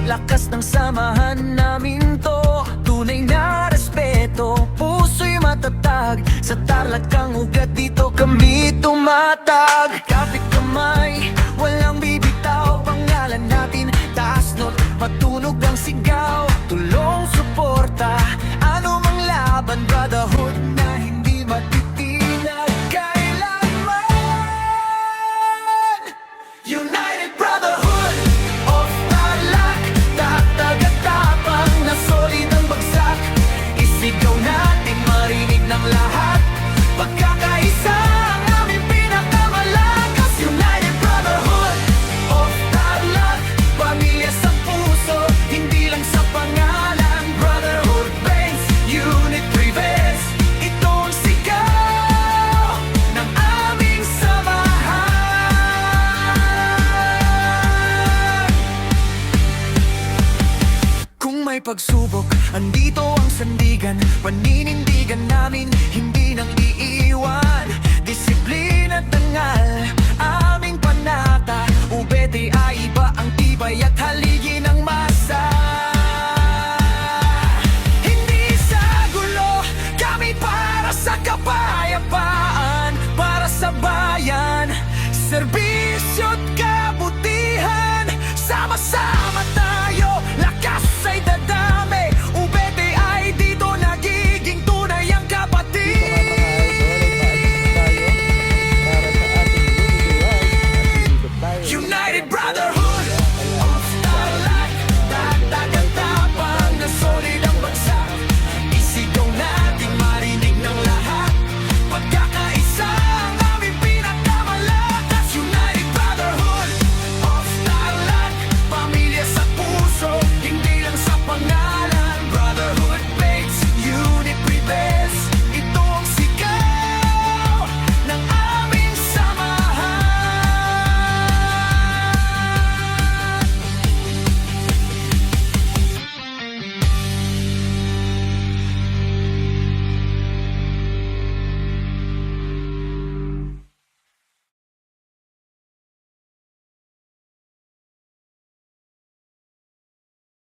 Lakas ng samahan namin to, tunay na respeto, puso'y matatag. Sa Tarlac kang ugat, dito kami tumatag. Kapit kamay, walang bibitaw, pangalan natin taas not, matunog ang sigaw. Tulong, suporta, ano mang laban, brotherhood na hindi matitinag kailanman. United Brotherhood of Tarlac, tatag at tapang na solid ang bagsak. Isigaw natin marinig ng lahat, pagkakaisa ang aming pinakamalakas. United Brotherhood of Tarlac, pamilya sa puso, hindi lang sa pangalan. Brotherhood reigns, unit prevails, ito ang sigaw ng aming samahan. Kung may pagsubok, andito ang sandigan, paninindigan namin, hindi nang iiwan. Disiplina at dangal, aming panata,